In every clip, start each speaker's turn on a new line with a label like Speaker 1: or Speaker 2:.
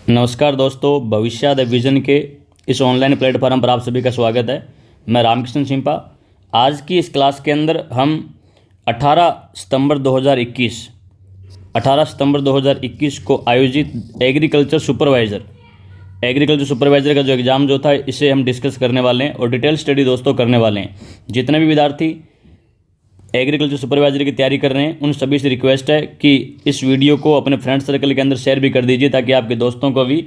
Speaker 1: नमस्कार दोस्तों, भविष्य द विजन के इस ऑनलाइन प्लेटफॉर्म पर आप सभी का स्वागत है। मैं रामकृष्ण सिंपा। आज की इस क्लास के अंदर हम 18 सितंबर 2021 को आयोजित एग्रीकल्चर सुपरवाइज़र का जो एग्ज़ाम जो था इसे हम डिस्कस करने वाले हैं और डिटेल स्टडी दोस्तों करने वाले हैं। जितने भी विद्यार्थी एग्रीकल्चर सुपरवाइजर की तैयारी कर रहे हैं उन सभी से रिक्वेस्ट है कि इस वीडियो को अपने फ्रेंड सर्कल के अंदर शेयर भी कर दीजिए ताकि आपके दोस्तों को भी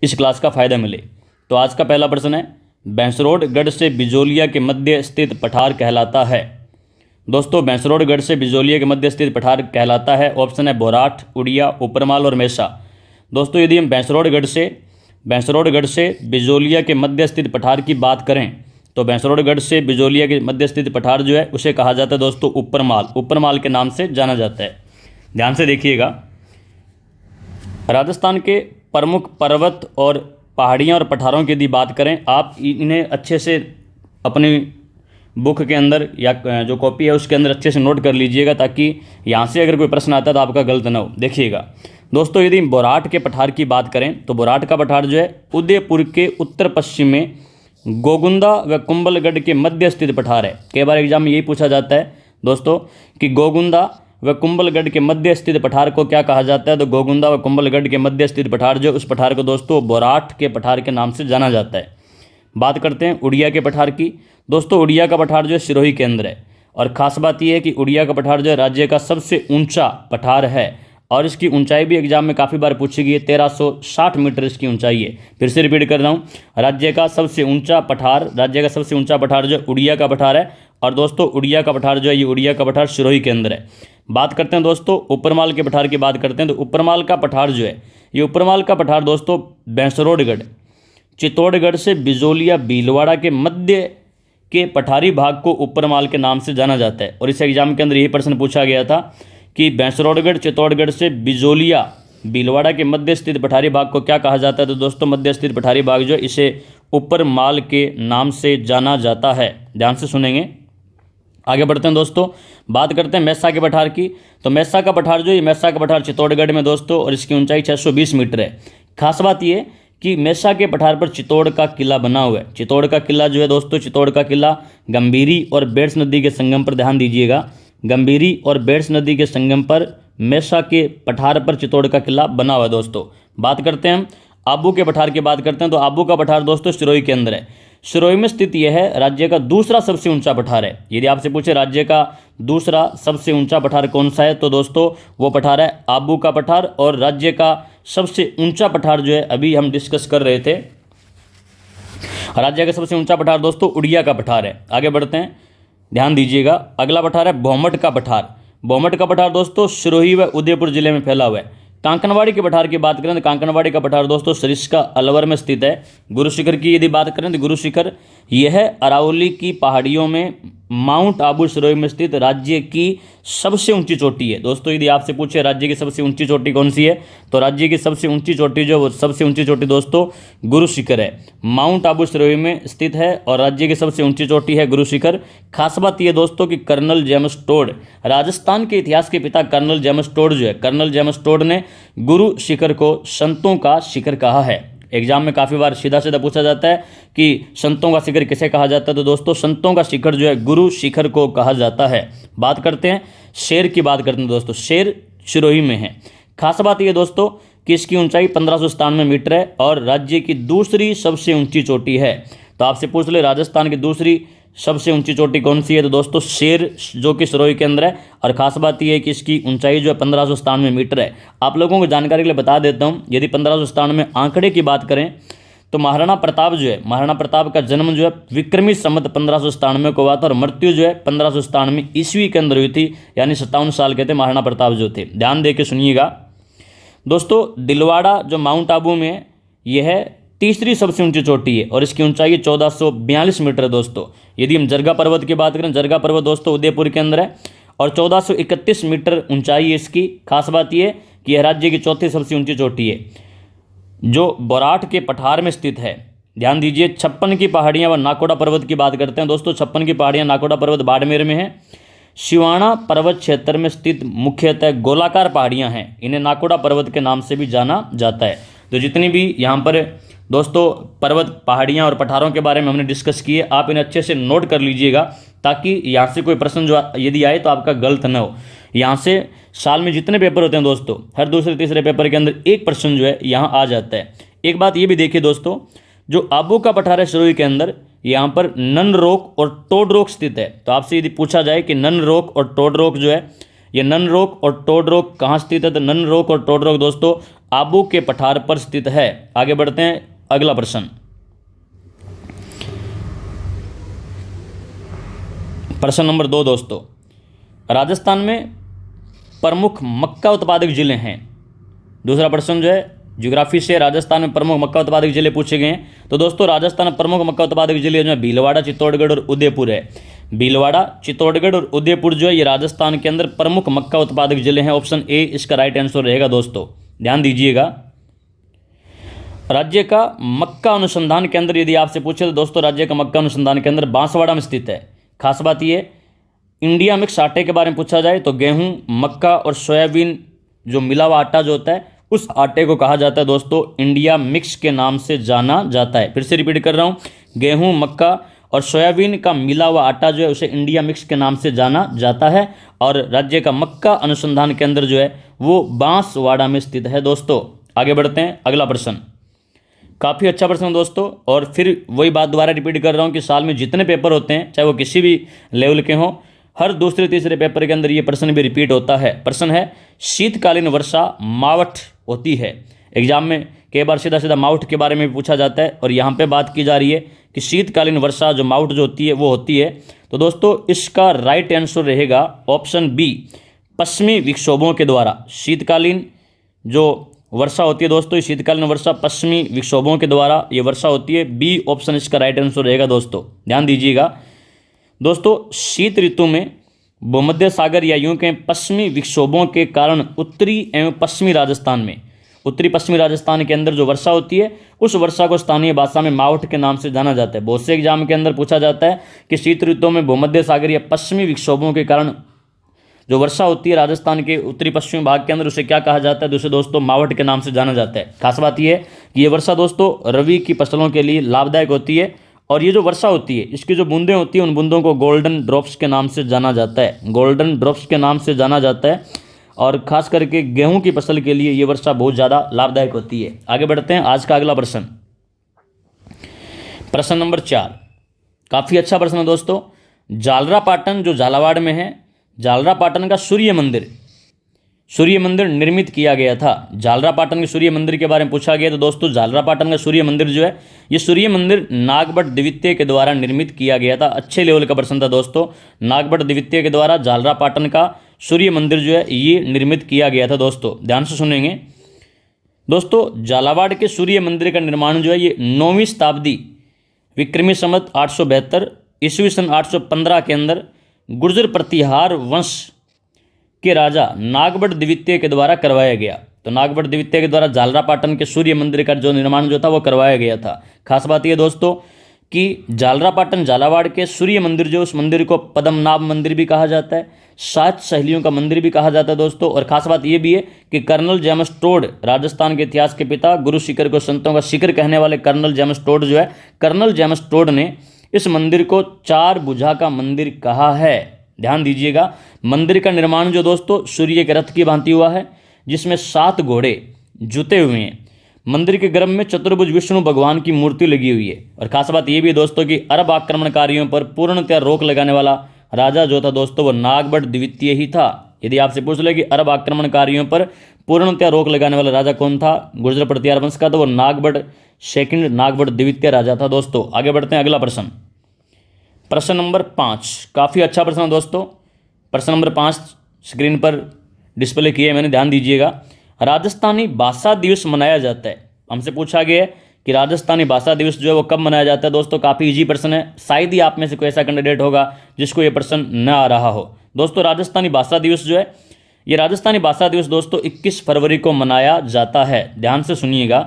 Speaker 1: इस क्लास का फ़ायदा मिले। तो आज का पहला प्रश्न है, भैंसरोडगढ़ से बिजोलिया के मध्य स्थित पठार कहलाता है। दोस्तों, भैंसरोडगढ़ से बिजोलिया के मध्य स्थित पठार कहलाता है। ऑप्शन है बोराठ, उड़िया, ऊपरमाल और मेसा। दोस्तों, यदि हम भैंसरोडगढ़ से बिजोलिया के मध्य स्थित पठार की बात करें तो भैंसरोडगढ़ से बिजोलिया के मध्य स्थित पठार जो है उसे कहा जाता है दोस्तों ऊपरमाल के नाम से जाना जाता है। ध्यान से देखिएगा, राजस्थान के प्रमुख पर्वत और पहाड़ियाँ और पठारों की यदि बात करें, आप इन्हें अच्छे से अपनी बुक के अंदर या जो कॉपी है उसके अंदर अच्छे से नोट कर लीजिएगा ताकि यहाँ से अगर कोई प्रश्न आता है तो आपका गलत ना हो। देखिएगा दोस्तों, यदि बोराठ के पठार की बात करें तो बोराठ का पठार जो है उदयपुर के उत्तर पश्चिम में गोगुंदा व कुंभलगढ़ के मध्य स्थित पठार है। कई बार एग्जाम में यही पूछा जाता है दोस्तों कि गोगुंदा व कुंभलगढ़ के मध्य स्थित पठार को क्या कहा जाता है। तो गोगुंदा व कुंभलगढ़ के मध्य स्थित पठार जो उस पठार को दोस्तों बोराठ के पठार के नाम से जाना जाता है। बात करते हैं उड़िया के पठार की। दोस्तों, उड़िया का पठार जो है सिरोही के अंदर है और ख़ास बात यह है कि उड़िया का पठार जो है राज्य का सबसे ऊंचा पठार है और इसकी ऊंचाई भी एग्जाम में काफ़ी बार पूछी गई है। 1360 मीटर इसकी ऊंचाई है। फिर से रिपीट कर रहा हूँ, राज्य का सबसे ऊंचा पठार जो उड़िया का पठार है। और दोस्तों, उड़िया का पठार जो है ये उड़िया का पठार सिरोही के अंदर है। बात करते हैं दोस्तों ऊपरमाल के पठार की बात करते हैं तो ऊपरमाल का पठार जो है ये ऊपरमाल का पठार दोस्तों भैंसरोडगढ़, चित्तौड़गढ़ से बिजोलिया भीलवाड़ा के मध्य के पठारी भाग को ऊपरमाल के नाम से जाना जाता है। और इस एग्जाम के अंदर यही प्रश्न पूछा गया था कि भैंसरोडगढ़, चित्तौड़गढ़ से बिजोलिया भीलवाड़ा के मध्य स्थित पठारी भाग को क्या कहा जाता है। तो दोस्तों, मध्य स्थित पठारी भाग जो इसे ऊपरमाल के नाम से जाना जाता है। ध्यान से सुनेंगे। आगे बढ़ते हैं दोस्तों, बात करते हैं मेसा के पठार की। तो मेसा का पठार जो है मेसा का पठार चित्तौड़गढ़ में दोस्तों और इसकी ऊंचाई 620 मीटर है। खास बात यह कि मेसा के पठार पर चित्तौड़ का किला बना हुआ है। चित्तौड़ का किला जो है दोस्तों, चित्तौड़ का किला गंभीरी और बेड्स नदी के संगम पर, ध्यान दीजिएगा, गंभीरी और बेड्स नदी के संगम पर मेसा के पठार पर चित्तौड़ का किला बना हुआ है। दोस्तों, बात करते हैं हम आबू के पठार की बात करते हैं तो आबू का पठार दोस्तों सिरोही के अंदर है। सिरोही में स्थित यह है राज्य का दूसरा सबसे ऊंचा पठार है। यदि आपसे पूछे राज्य का दूसरा सबसे ऊंचा पठार कौन सा है तो दोस्तों वो पठार है आबू का पठार। और राज्य का सबसे ऊंचा पठार जो है अभी हम डिस्कस कर रहे थे, राज्य का सबसे ऊंचा पठार दोस्तों उड़िया का पठार है। आगे बढ़ते हैं, ध्यान दीजिएगा, अगला पठार है भौमट का पठार। भौमट का पठार दोस्तों सिरोही व उदयपुर जिले में फैला हुआ है। कांकनवाड़ी के पठार की बात करें तो कांकनवाड़ी का पठार दोस्तों सरिस्का अलवर में स्थित है। गुरु शिखर की यदि बात करें तो गुरु शिखर यह अरावली की पहाड़ियों में माउंट आबू सिरोही में स्थित राज्य की सबसे ऊंची चोटी है। दोस्तों, यदि आपसे पूछे राज्य की सबसे ऊंची चोटी कौन सी है तो राज्य की सबसे ऊंची चोटी जो वो सबसे ऊंची चोटी दोस्तों गुरु शिखर है। माउंट आबू सिरोही में स्थित है और राज्य की सबसे ऊंची चोटी है गुरु शिखर। खास बात यह दोस्तों कि कर्नल जेम्स टोड, राजस्थान के इतिहास के पिता कर्नल जेम्स टोड जो है, कर्नल जेम्स टोड ने गुरु शिखर को संतों का शिखर कहा है। एग्जाम में काफ़ी बार सीधा सीधा पूछा जाता है कि संतों का शिखर किसे कहा जाता है तो दोस्तों संतों का शिखर जो है गुरु शिखर को कहा जाता है। बात करते हैं शेर की बात करते हैं दोस्तों, शेर सिरोही में है। खास बात यह दोस्तों कि इसकी ऊंचाई 1597 मीटर है और राज्य की दूसरी सबसे ऊंची चोटी है। तो आपसे पूछ ले राजस्थान की दूसरी सबसे ऊंची चोटी कौन सी है तो दोस्तों शेर जो कि सिरोही के अंदर है। और खास बात यह है कि इसकी ऊंचाई जो है 1597 मीटर है। आप लोगों को जानकारी के लिए बता देता हूं, यदि 1597 आंकड़े की बात करें तो महाराणा प्रताप जो है, महाराणा प्रताप का जन्म जो है विक्रमी संवत 1597 को हुआ था और मृत्यु जो है 1597 ईस्वी के अंदर हुई थी, यानी 57 साल के थे महाराणा प्रताप जो थे। ध्यान दे के सुनिएगा दोस्तों, दिलवाड़ा जो माउंट आबू में है यह तीसरी सबसे ऊंची चोटी है और इसकी ऊंचाई 1442 मीटर है। दोस्तों, यदि हम जरगा पर्वत की बात करें, जरगा पर्वत दोस्तों उदयपुर के अंदर है और 1431 मीटर ऊंचाई है इसकी। खास बात यह कि यह राज्य की चौथी सबसे ऊंची चोटी है जो बोराठ के पठार में स्थित है। ध्यान दीजिए, 56 की पहाड़ियां व नाकोड़ा पर्वत की बात करते हैं दोस्तों। 56 की पहाड़ियां नाकोड़ा पर्वत बाड़मेर में है। शिवाणा पर्वत क्षेत्र में स्थित मुख्यतः गोलाकार पहाड़ियां हैं, इन्हें नाकोड़ा पर्वत के नाम से भी जाना जाता है। तो जितनी भी यहाँ पर दोस्तों पर्वत, पहाड़ियाँ और पठारों के बारे में हमने डिस्कस किए, आप इन्हें अच्छे से नोट कर लीजिएगा ताकि यहाँ से कोई प्रश्न जो यदि आए तो आपका गलत न हो। यहाँ से साल में जितने पेपर होते हैं दोस्तों, हर दूसरे तीसरे पेपर के अंदर एक प्रश्न जो है यहाँ आ जाता है। एक बात ये भी देखिए दोस्तों, जो आबू का पठार है सिरोही के अंदर, यहाँ पर नन रोक और टोड रोक स्थित है। तो आपसे यदि पूछा जाए कि नन रोक और टोड रोक जो है, ये नन रोक और टोड रोक कहाँ स्थित है, तो नन रोक और टोड रोक दोस्तों आबू के पठार पर स्थित है। आगे बढ़ते हैं, अगला प्रश्न, प्रश्न नंबर 2 दोस्तों, राजस्थान में प्रमुख मक्का उत्पादक जिले हैं। दूसरा प्रश्न जो है ज्योग्राफी से राजस्थान में प्रमुख मक्का उत्पादक जिले पूछे गए हैं। तो दोस्तों राजस्थान में प्रमुख मक्का उत्पादक जिले जो है भीलवाड़ा, चित्तौड़गढ़ और उदयपुर है। भीलवाड़ा, चित्तौड़गढ़ और उदयपुर जो है ये राजस्थान के अंदर प्रमुख मक्का उत्पादक जिले हैं। ऑप्शन ए इसका राइट आंसर रहेगा दोस्तों, ध्यान दीजिएगा। राज्य का मक्का अनुसंधान केंद्र यदि आपसे पूछे तो दोस्तों राज्य का मक्का अनुसंधान केंद्र बांसवाड़ा में स्थित है। खास बात ये, इंडिया मिक्स आटे के बारे में पूछा जाए तो गेहूं, मक्का और सोयाबीन जो मिला हुआ आटा जो होता है उस आटे को कहा जाता है दोस्तों इंडिया मिक्स के नाम से जाना जाता है। फिर से रिपीट कर रहा हूं, गेहूं, मक्का और सोयाबीन का मिला हुआ आटा जो है उसे इंडिया मिक्स के नाम से जाना जाता है। और राज्य का मक्का अनुसंधान केंद्र जो है वो बांसवाड़ा में स्थित है दोस्तों। आगे बढ़ते हैं, अगला प्रश्न, काफ़ी अच्छा प्रश्न दोस्तों। और फिर वही बात दोबारा रिपीट कर रहा हूँ कि साल में जितने पेपर होते हैं चाहे वो किसी भी लेवल के हों, हर दूसरे तीसरे पेपर के अंदर ये प्रश्न भी रिपीट होता है। प्रश्न है, शीतकालीन वर्षा मावठ होती है। एग्जाम में कई बार सीधा सीधा मावठ के बारे में पूछा जाता है और यहाँ पे बात की जा रही है कि शीतकालीन वर्षा जो मावठ जो होती है वो होती है। तो दोस्तों इसका राइट आंसर रहेगा ऑप्शन बी, पश्चिमी विक्षोभों के द्वारा। शीतकालीन जो वर्षा होती है दोस्तों, शीतकालीन वर्षा पश्चिमी विक्षोभों के द्वारा ये वर्षा होती है। बी ऑप्शन इसका राइट आंसर रहेगा दोस्तों, ध्यान दीजिएगा। दोस्तों शीत ऋतु में भूमध्य सागर या यूं कहें पश्चिमी विक्षोभों के कारण उत्तरी एवं पश्चिमी राजस्थान में, उत्तरी पश्चिमी राजस्थान के अंदर जो वर्षा होती है उस वर्षा को स्थानीय भाषा में मावठ के नाम से जाना जाता है। बहुत से एग्जाम के अंदर पूछा जाता है कि शीत ऋतु में भूमध्य सागर या पश्चिमी विक्षोभों के कारण जो वर्षा होती है राजस्थान के उत्तरी पश्चिमी भाग के अंदर उसे क्या कहा जाता है, दूसरे दोस्तों मावठ के नाम से जाना जाता है। खास बात यह है कि ये वर्षा दोस्तों रबी की फसलों के लिए लाभदायक होती है और ये जो वर्षा होती है इसकी जो बूंदें होती हैं उन बूंदों को गोल्डन ड्रॉप्स के नाम से जाना जाता है। गोल्डन ड्रॉप्स के नाम से जाना जाता है और खास करके गेहूं की फसल के लिए ये वर्षा बहुत ज़्यादा लाभदायक होती है। आगे बढ़ते हैं, आज का अगला प्रश्न, प्रश्न नंबर 4, काफ़ी अच्छा प्रश्न है दोस्तों। झालरापाटन जो झालावाड़ में है, झालरापाटन का सूर्य मंदिर निर्मित किया गया था। झालरापाटन के सूर्य मंदिर के बारे में पूछा गया तो दोस्तों झालरापाटन का सूर्य मंदिर जो है ये सूर्य मंदिर नागभट्ट द्वितीय के द्वारा निर्मित किया गया था। अच्छे लेवल का प्रश्न था दोस्तों। नागभट्ट द्वितीय के द्वारा झालरापाटन का सूर्य मंदिर जो है ये निर्मित किया गया था दोस्तों, ध्यान से सुनेंगे दोस्तों। झालावाड़ के सूर्य मंदिर का निर्माण जो है ये 9वीं शताब्दी विक्रमी संवत 872 ईस्वी सन 815 के अंदर गुर्जर प्रतिहार वंश के राजा नागभट्ट द्वितीय के द्वारा करवाया गया। तो नागभट्ट द्वितीय के द्वारा झालरापाटन के सूर्य मंदिर का जो निर्माण जो था वो करवाया गया था। खास बात यह दोस्तों कि झालरापाटन झालावाड़ के सूर्य मंदिर जो, उस मंदिर को पद्मनाभ मंदिर भी कहा जाता है, 7 सहेलियों का मंदिर भी कहा जाता है दोस्तों। और खास बात यह भी है कि कर्नल जेम्स टोड, राजस्थान के इतिहास के पिता, गुरु शिखर को संतों का शिखर कहने वाले कर्नल जेम्स टोड जो है, कर्नल जेम्स टोड ने इस मंदिर को 4 भुजा का मंदिर कहा है। ध्यान दीजिएगा, मंदिर का निर्माण जो दोस्तों सूर्य के रथ की भांति हुआ है जिसमें 7 घोड़े जुते हुए हैं। मंदिर के गर्भ में चतुर्भुज विष्णु भगवान की मूर्ति लगी हुई है। और खास बात यह भी है दोस्तों कि अरब आक्रमणकारियों पर पूर्णतः रोक लगाने वाला राजा जो था दोस्तों वो नागभट्ट द्वितीय ही था। यदि आपसे पूछ ले कि अरब आक्रमणकारियों पर पूर्णतः रोक लगाने वाला राजा कौन था गुर्जर प्रतिहार वंश का, तो वो नागभट्ट सेकंड, नागभट्ट द्वितीय राजा था दोस्तों। आगे बढ़ते हैं, अगला प्रश्न, प्रश्न नंबर 5, काफ़ी अच्छा प्रश्न है दोस्तों। प्रश्न नंबर 5 स्क्रीन पर डिस्प्ले किया है मैंने, ध्यान दीजिएगा। राजस्थानी भाषा दिवस मनाया जाता है। हमसे पूछा गया है कि राजस्थानी भाषा दिवस जो है वो कब मनाया जाता है दोस्तों। काफ़ी इजी प्रश्न है, शायद ही आप में से कोई ऐसा कैंडिडेट होगा जिसको ये प्रश्न न आ रहा हो दोस्तों। राजस्थानी भाषा दिवस जो है, ये राजस्थानी भाषा दिवस दोस्तों 21 फरवरी को मनाया जाता है। ध्यान से सुनिएगा,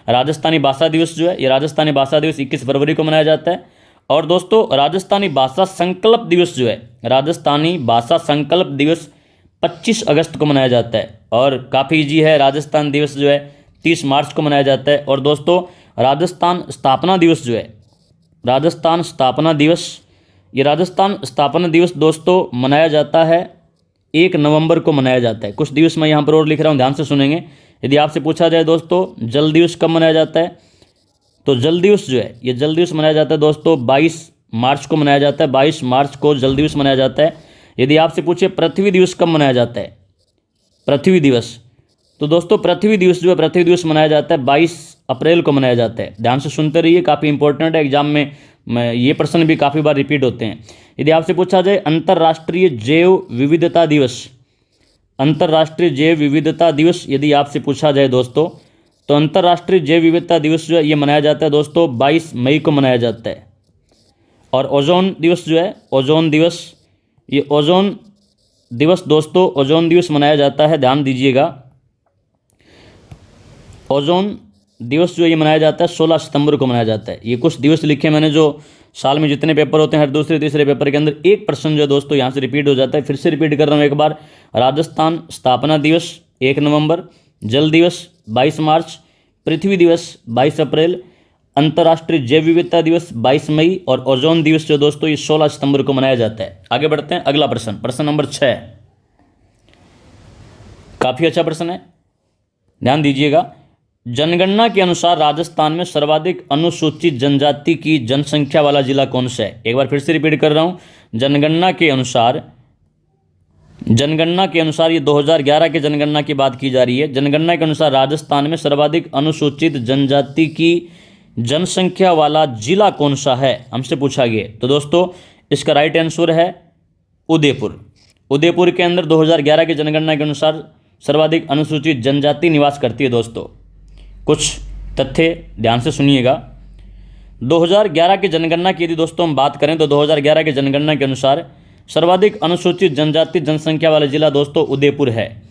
Speaker 1: राजस्थानी भाषा दिवस जो है ये राजस्थानी भाषा दिवस 21 फरवरी को मनाया जाता है। और दोस्तों राजस्थानी भाषा संकल्प दिवस जो है, राजस्थानी भाषा संकल्प दिवस 25 अगस्त को मनाया जाता है। और काफ़ी इजी है, राजस्थान दिवस जो है 30 मार्च को मनाया जाता है। और दोस्तों राजस्थान स्थापना दिवस जो है, राजस्थान स्थापना दिवस, ये राजस्थान स्थापना दिवस दोस्तों मनाया जाता है 1 नवंबर को मनाया जाता है। कुछ दिवस मैं यहाँ पर और लिख रहा हूँ, ध्यान से सुनेंगे। यदि आपसे पूछा जाए दोस्तों जल दिवस कब मनाया जाता है, तो जल दिवस जो है, ये जल दिवस मनाया जाता है दोस्तों 22 मार्च को मनाया जाता है। 22 मार्च को जल दिवस मनाया जाता है। यदि आपसे पूछे पृथ्वी दिवस कब मनाया जाता है, पृथ्वी दिवस, तो दोस्तों पृथ्वी दिवस जो है, पृथ्वी दिवस मनाया जाता है 22 अप्रैल को मनाया जाता है। ध्यान से सुनते रहिए, काफ़ी इंपॉर्टेंट है, एग्जाम में ये प्रश्न भी काफ़ी बार रिपीट होते हैं। यदि आपसे पूछा जाए अंतर्राष्ट्रीय जैव विविधता दिवस, अंतर्राष्ट्रीय जैव विविधता दिवस यदि आपसे पूछा जाए दोस्तों, तो अंतर्राष्ट्रीय जैव विविधता दिवस जो है ये मनाया जाता है दोस्तों 22 मई को मनाया जाता है। और ओजोन दिवस जो है, ओजोन दिवस, ये ओजोन दिवस दोस्तों, ओजोन दिवस मनाया जाता है, ध्यान दीजिएगा। ओजोन दिवस जो ये मनाया जाता है 16 सितंबर को मनाया जाता है। ये कुछ दिवस लिखे मैंने जो साल में जितने पेपर होते हैं, हर दूसरे तीसरे पेपर के अंदर एक प्रश्न जो है दोस्तों यहाँ से रिपीट हो जाता है। फिर से रिपीट कर रहा हूँ एक बार, राजस्थान स्थापना दिवस 1 नवंबर, जल दिवस 22 मार्च, पृथ्वी दिवस 22 अप्रैल, अंतर्राष्ट्रीय जैव विविधता दिवस 22 मई और ओजोन दिवस जो दोस्तों ये 16 सितंबर को मनाया जाता है। आगे बढ़ते हैं, अगला प्रश्न, प्रश्न नंबर 6, काफी अच्छा प्रश्न है, ध्यान दीजिएगा। जनगणना के अनुसार राजस्थान में सर्वाधिक अनुसूचित जनजाति की जनसंख्या वाला जिला कौन सा है? एक बार फिर से रिपीट कर रहा हूं, जनगणना के अनुसार ये 2011 के जनगणना की बात की जा रही है। जनगणना के अनुसार राजस्थान में सर्वाधिक अनुसूचित जनजाति की जनसंख्या वाला जिला कौन सा है, हमसे पूछा गया। तो दोस्तों इसका राइट आंसर है उदयपुर। उदयपुर के अंदर 2011 की जनगणना के अनुसार सर्वाधिक अनुसूचित जनजाति निवास करती है। दोस्तों कुछ तथ्य ध्यान से सुनिएगा। 2011 की जनगणना की यदि दोस्तों हम बात करें तो 2011 की जनगणना के अनुसार सर्वाधिक अनुसूचित जनजाति जनसंख्या वाला जिला दोस्तों उदयपुर है।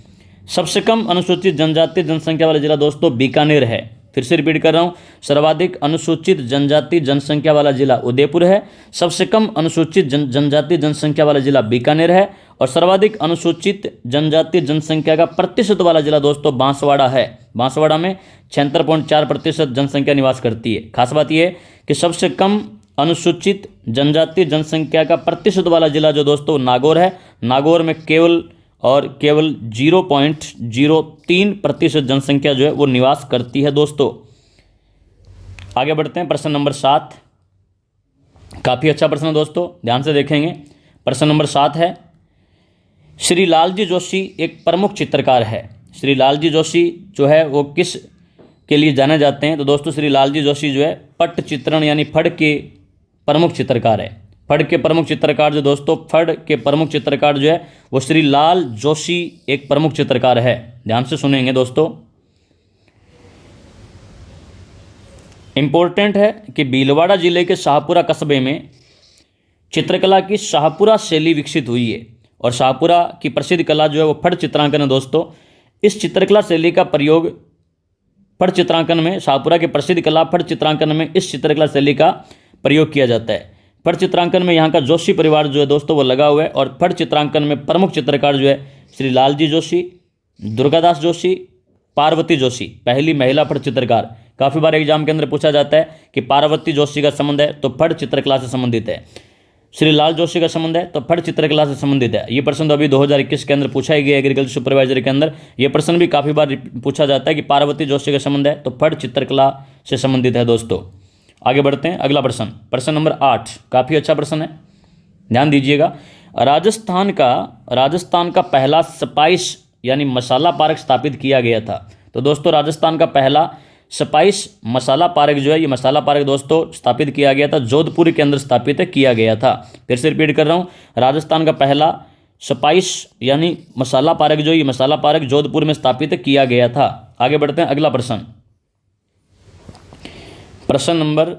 Speaker 1: सबसे कम अनुसूचित जनजाति जनसंख्या वाला जिला दोस्तों बीकानेर है। फिर से रिपीट कर रहा हूं, सर्वाधिक अनुसूचित जनजाति जनसंख्या वाला जिला उदयपुर है, सबसे कम अनुसूचित जनजाति जनसंख्या वाला जिला बीकानेर है और सर्वाधिक अनुसूचित जनजाति जनसंख्या का प्रतिशत वाला जिला दोस्तों बांसवाड़ा है। बांसवाड़ा में 76.4% जनसंख्या निवास करती है। खास बात यह है कि सबसे कम अनुसूचित जनजाति जनसंख्या का प्रतिशत वाला जिला जो दोस्तों नागौर है। नागौर में केवल 0.03% जनसंख्या जो है वो निवास करती है। दोस्तों आगे बढ़ते हैं, प्रश्न नंबर 7, काफ़ी अच्छा प्रश्न है दोस्तों, ध्यान से देखेंगे। प्रश्न नंबर 7 है, श्री लालजी जोशी एक प्रमुख चित्रकार है। श्री लालजी जोशी जो है वो किस के लिए जाने जाते हैं? तो दोस्तों श्री लालजी जोशी जो है पट्ट चित्रण यानी फड़ के प्रमुख चित्रकार है। फड़ के प्रमुख चित्रकार जो दोस्तों, फड़ के प्रमुख चित्रकार जो है वो श्री लाल जोशी एक प्रमुख चित्रकार है। ध्यान से सुनेंगे दोस्तों, इंपॉर्टेंट है कि भीलवाड़ा जिले के शाहपुरा कस्बे में चित्रकला की शाहपुरा शैली विकसित हुई है और शाहपुरा की प्रसिद्ध कला जो है वो फड़ चित्रांकन है। दोस्तों इस चित्रकला शैली का प्रयोग फड़ चित्रांकन में, शाहपुरा की प्रसिद्ध कला फड़ चित्रांकन में इस चित्रकला शैली का प्रयोग किया जाता है। फड़ चित्रांकन में यहाँ का जोशी परिवार जो है दोस्तों वो लगा हुआ है और फड़ चित्रांकन में प्रमुख चित्रकार जो है श्री लालजी जोशी, दुर्गादास जोशी, पार्वती जोशी, पहली महिला फड़ चित्रकार। काफ़ी बार एग्जाम के अंदर पूछा जाता है कि पार्वती जोशी का संबंध है तो फड़ चित्रकला से संबंधित है, श्री लाल जोशी का संबंध है तो फड़ चित्रकला से संबंधित है। ये प्रश्न तो अभी 2021 के अंदर पूछा ही गया एग्रीकल्चर सुपरवाइजर के अंदर। ये प्रश्न भी काफ़ी बार पूछा जाता है कि पार्वती जोशी का संबंध है तो फड़ चित्रकला से संबंधित है। दोस्तों आगे बढ़ते हैं, अगला प्रश्न, प्रश्न नंबर 8, काफ़ी अच्छा प्रश्न है, ध्यान दीजिएगा। राजस्थान का पहला स्पाइस यानी मसाला पार्क स्थापित किया गया था। तो दोस्तों राजस्थान का पहला स्पाइस मसाला पार्क जो है, ये मसाला पार्क दोस्तों स्थापित किया गया था, जोधपुर के अंदर स्थापित किया गया था। फिर से रिपीट कर रहा हूँ, राजस्थान का पहला स्पाइस यानी मसाला पार्क जो, ये मसाला पार्क जोधपुर में स्थापित किया गया था। आगे बढ़ते हैं, अगला प्रश्न, प्रश्न नंबर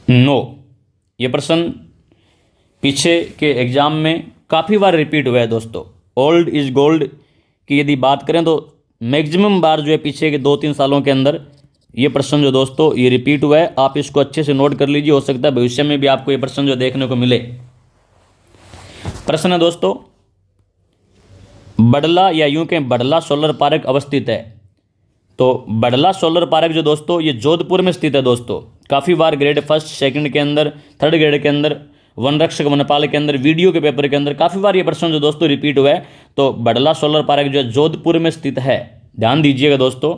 Speaker 1: 9। ये प्रश्न पीछे के एग्जाम में काफ़ी बार रिपीट हुआ है दोस्तों। ओल्ड इज गोल्ड की यदि बात करें तो मैक्सिमम बार जो है पीछे के 2-3 सालों के अंदर ये प्रश्न जो दोस्तों ये रिपीट हुआ है। आप इसको अच्छे से नोट कर लीजिए, हो सकता है भविष्य में भी आपको ये प्रश्न जो देखने को मिले। प्रश्न है दोस्तों, बड़ला या यूं कहें बड़ला सोलर पार्क अवस्थित है। तो बड़ला सोलर पार्क जो दोस्तों ये जोधपुर में स्थित है दोस्तों। काफ़ी बार ग्रेड फर्स्ट सेकंड के अंदर, थर्ड ग्रेड के अंदर, वन रक्षक वनपाल के अंदर, वीडियो के पेपर के अंदर काफ़ी बार ये प्रश्न जो दोस्तों रिपीट हुआ है। तो बड़ला सोलर पार्क जो है जोधपुर में स्थित है, ध्यान दीजिएगा दोस्तों।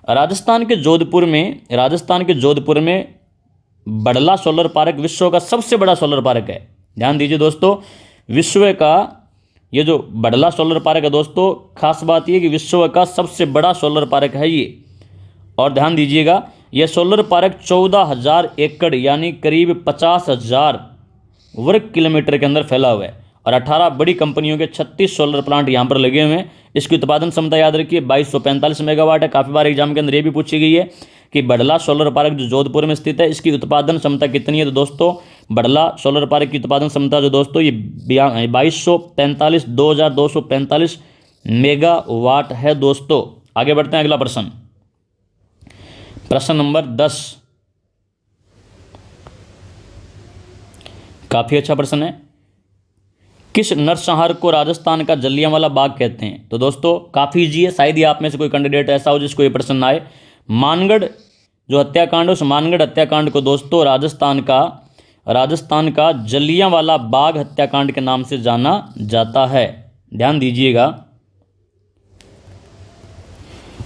Speaker 1: राजस्थान के जोधपुर में बड़ला सोलर पार्क विश्व का सबसे बड़ा सोलर पार्क है। ध्यान दीजिए दोस्तों, विश्व का ये जो बड़ला सोलर पार्क है दोस्तों, खास बात ये कि विश्व का सबसे बड़ा सोलर पार्क है ये। और ध्यान दीजिएगा, यह सोलर पार्क 14,000 एकड़ यानी करीब 50,000 वर्ग किलोमीटर के अंदर फैला हुआ है और 18 बड़ी कंपनियों के 36 सोलर प्लांट यहाँ पर लगे हुए हैं। इसकी उत्पादन क्षमता याद रखिए 2245 मेगावाट है। काफ़ी बार एग्जाम के अंदर ये भी पूछी गई है कि बड़ला सोलर पार्क जो जोधपुर में स्थित है इसकी उत्पादन क्षमता कितनी है। तो दोस्तों बड़ला सोलर पार्क की उत्पादन क्षमता जो दोस्तों ये 2245 मेगावाट है दोस्तों। आगे बढ़ते हैं, अगला प्रश्न, प्रश्न नंबर 10। काफी अच्छा प्रश्न है। किस नरसंहार को राजस्थान का जलियांवाला बाग कहते हैं। तो दोस्तों काफी इजी है, शायद ही आप में से कोई कैंडिडेट ऐसा हो जिसको ये प्रश्न आए। मानगढ़ जो हत्याकांड है उस मानगढ़ हत्याकांड को दोस्तों राजस्थान का जलियांवाला बाग हत्याकांड के नाम से जाना जाता है। ध्यान दीजिएगा,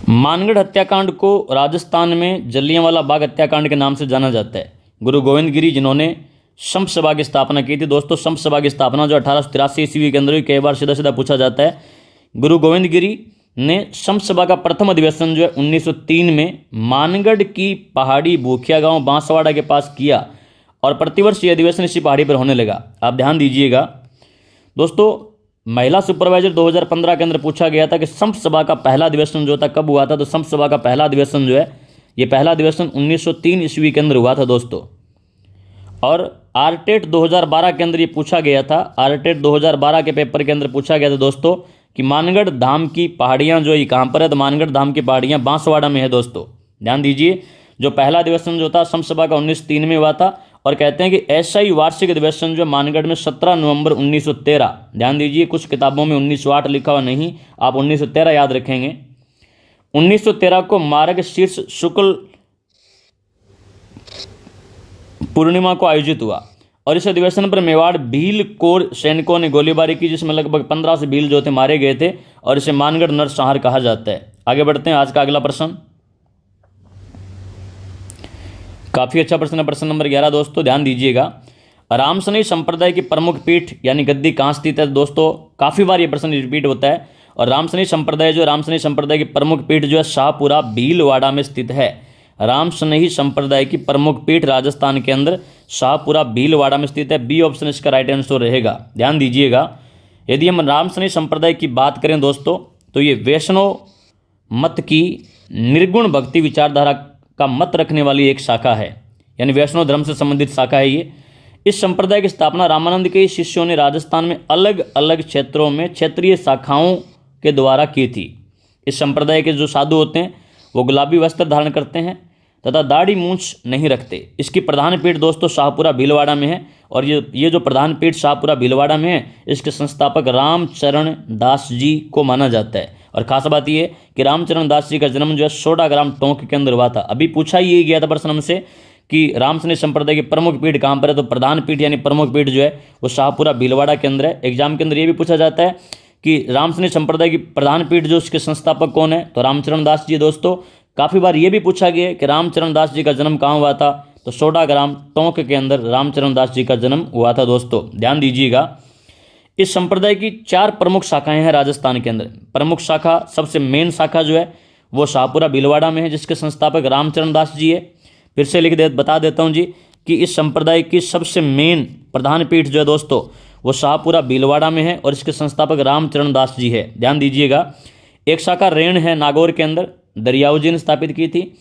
Speaker 1: मानगढ़ हत्याकांड को राजस्थान में जलियांवाला बाग हत्याकांड के नाम से जाना जाता है। गुरु गोविंद गिरी जिन्होंने शम्स सभा की स्थापना की थी दोस्तों। शम्स सभा की स्थापना जो 1883 ईस्वी के अंदर हुई, कई बार सीधा पूछा जाता है। गुरु गोविंद गिरी ने शम्स सभा का प्रथम अधिवेशन जो है 1903 में मानगढ़ की पहाड़ी भूखिया गांव बांसवाड़ा के पास किया और प्रतिवर्ष ये अधिवेशन इसी पहाड़ी पर होने लगा। आप ध्यान दीजिएगा दोस्तों, महिला सुपरवाइजर 2015 के अंदर पूछा गया था कि शम्स सभा का पहला अधिवेशन जो था कब हुआ था। तो शम्स सभा का पहला अधिवेशन जो है ये पहला अधिवेशन 1903 ईस्वी के अंदर हुआ था दोस्तों। और आरटेट 2012 के अंदर ये पूछा गया था, आरटेट 2012 के पेपर के अंदर पूछा गया था दोस्तों कि मानगढ़ धाम की पहाड़ियाँ जो ये कहाँ पर है। तो मानगढ़ धाम की पहाड़ियाँ बांसवाड़ा में है दोस्तों। ध्यान दीजिए, जो पहला अधिवेशन जो था शम्स सभा का 1903 में हुआ था और कहते हैं कि ऐसा ही वार्षिक अधिवेशन जो मानगढ़ में 17 नवंबर 1913। ध्यान दीजिए, कुछ किताबों में 1908 लिखा हुआ नहीं, आप 1913 याद रखेंगे। 1913 को मार्ग शीर्ष शुक्ल पूर्णिमा को आयोजित हुआ और इस अधिवेशन पर मेवाड़ भील कोर सैनिकों ने गोलीबारी की, जिसमें लगभग 15 से भील जो थे मारे गए थे और इसे मानगढ़ नरसंहार कहा जाता है। आगे बढ़ते हैं, आज का अगला प्रश्न काफी अच्छा प्रश्न है, प्रश्न नंबर 11 दोस्तों। ध्यान दीजिएगा, रामसनई संप्रदाय की प्रमुख पीठ यानी गद्दी कहाँ स्थित है दोस्तों। काफी बार ये प्रश्न रिपीट होता है। और रामसनई संप्रदाय की प्रमुख पीठ जो है शाहपुरा भीलवाड़ा में स्थित है। रामसनई संप्रदाय की प्रमुख पीठ राजस्थान के अंदर शाहपुरा भीलवाड़ा में स्थित है। बी ऑप्शन इसका राइट आंसर रहेगा। ध्यान दीजिएगा, यदि हम रामसनई संप्रदाय की बात करें दोस्तों तो ये वैष्णव मत की निर्गुण भक्ति विचारधारा का मत रखने वाली एक शाखा है, यानी वैष्णव धर्म से संबंधित शाखा है ये। इस संप्रदाय की स्थापना रामानंद के शिष्यों ने राजस्थान में अलग अलग क्षेत्रों में क्षेत्रीय शाखाओं के द्वारा की थी। इस संप्रदाय के जो साधु होते हैं वो गुलाबी वस्त्र धारण करते हैं तथा दाढ़ी मूंछ नहीं रखते। इसकी प्रधान पीठ दोस्तों शाहपुरा भीलवाड़ा में है और ये जो प्रधान पीठ शाहपुरा भीलवाड़ा में है इसके संस्थापक रामचरण दास जी को माना जाता है। और खास बात यह कि रामचरण दास जी का जन्म जो है 16 ग्राम टोंक के अंदर हुआ था। अभी पूछा ही गया था प्रश्न हमसे कि रामसनई संप्रदाय की प्रमुख पीठ कहाँ पर है। तो प्रधान पीठ यानी प्रमुख पीठ जो है वो शाहपुरा भीलवाड़ा के अंदर है। एग्जाम के अंदर ये भी पूछा जाता है कि रामसनई संप्रदाय की प्रधान पीठ जो उसके संस्थापक कौन है। तो रामचरण दास जी दोस्तों। काफ़ी बार ये भी पूछा गया कि रामचरण दास जी का जन्म कहाँ हुआ था। तो 16 ग्राम टोंक के अंदर रामचरण दास जी का जन्म हुआ था दोस्तों। ध्यान दीजिएगा, इस संप्रदाय की 4 प्रमुख शाखाएं हैं राजस्थान के अंदर। प्रमुख शाखा, सबसे मेन शाखा जो है वो शाहपुरा भीलवाड़ा में है जिसके संस्थापक रामचरण दास जी है। फिर से बता देता हूँ जी कि इस संप्रदाय की सबसे मेन प्रधान पीठ जो है दोस्तों वो शाहपुरा भीलवाड़ा में है और इसके संस्थापक रामचरण दास जी है। ध्यान दीजिएगा, एक शाखा रेण है नागौर के अंदर, दरियाऊ जी ने स्थापित की थी।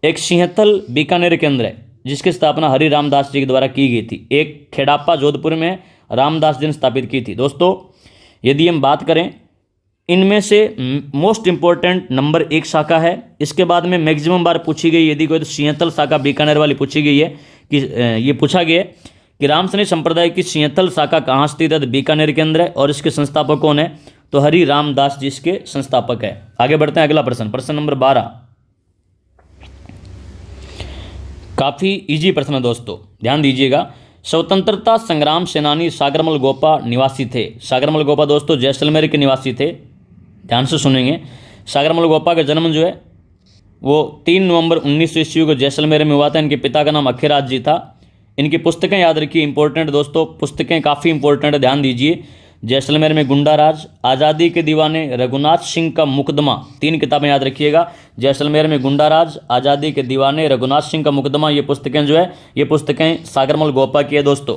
Speaker 1: एक सिंहथल बीकानेर के अंदर है जिसकी स्थापना हरि रामदास जी के द्वारा की गई थी। एक खेड़ापा जोधपुर में रामदास जी ने स्थापित की थी। दोस्तों यदि हम बात करें इनमें से मोस्ट इंपॉर्टेंट नंबर 1 शाखा है। इसके बाद में मैक्सिमम बार पूछी गई यदि कोई तो सिंहथल शाखा बीकानेर वाली पूछी गई है कि ये पूछा गया कि रामसनई संप्रदाय की सिंहथल शाखा कहाँ स्थित है। तो बीकानेर के अंदर है और इसके संस्थापक कौन है। तो हरि रामदास जी इसके संस्थापक है। आगे बढ़ते हैं, अगला प्रश्न, प्रश्न नंबर 12। काफ़ी इजी प्रश्न है दोस्तों, ध्यान दीजिएगा। स्वतंत्रता संग्राम सेनानी सागरमल गोपा निवासी थे। सागरमल गोपा दोस्तों जैसलमेर के निवासी थे, ध्यान से सुनेंगे। सागरमल गोपा का जन्म जो है वो 3 नवंबर 1900 ईस्वी को जैसलमेर में हुआ था। इनके पिता का नाम अखीराज जी था। इनकी पुस्तकें याद रखिए, इंपॉर्टेंट दोस्तों, पुस्तकें काफ़ी इंपॉर्टेंट है, ध्यान दीजिए। जैसलमेर में गुंडाराज, आज़ादी के दीवाने, रघुनाथ सिंह का मुकदमा, 3 किताबें याद रखिएगा। जैसलमेर में गुंडाराज, आज़ादी के दीवाने, रघुनाथ सिंह का मुकदमा, ये पुस्तकें जो है ये पुस्तकें सागरमल गोपा की है दोस्तों।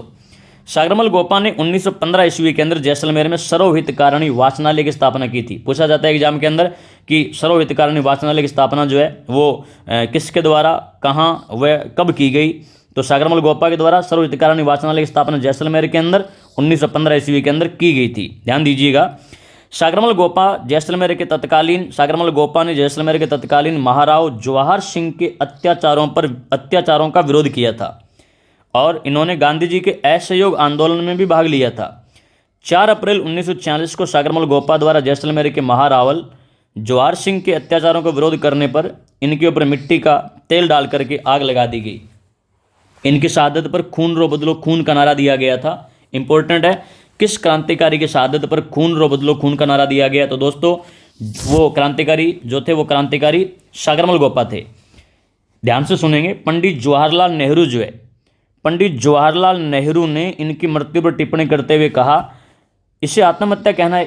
Speaker 1: सागरमल गोपा ने 1915 ईस्वी के अंदर जैसलमेर में सर्वहितकारिणी वाचनालय की स्थापना की थी। पूछा जाता है एग्जाम के अंदर कि सर्वहितकारिणी वाचनालय की स्थापना जो है वो किसके द्वारा, कहाँ व कब की गई। तो सागरमल गोपा के द्वारा सर्वहितकारिणी वाचनालय की स्थापना जैसलमेर के अंदर 1915 ईस्वी के अंदर की गई थी, ध्यान दीजिएगा। सागरमल गोपा ने जैसलमेर के तत्कालीन महाराव जवाहर सिंह के अत्याचारों का विरोध किया था और इन्होंने गांधी जी के असहयोग आंदोलन में भी भाग लिया था। 4 अप्रैल 1946 को सागरमल गोपा द्वारा जैसलमेर के महारावल जवाहर सिंह के अत्याचारों का विरोध करने पर इनके ऊपर मिट्टी का तेल डाल करके आग लगा दी गई। इनकी शहादत पर खून रो बदलो खून का नारा दिया गया था। इंपॉर्टेंट है, किस क्रांतिकारी की शहादत पर खून रो बदलो खून का नारा दिया गया? तो दोस्तों वो क्रांतिकारी जो थे वो क्रांतिकारी सागरमल गोपा थे। ध्यान से सुनेंगे। पंडित जवाहरलाल नेहरू जो है, पंडित जवाहरलाल नेहरू ने इनकी मृत्यु पर टिप्पणी करते हुए कहा, इसे आत्महत्या कहना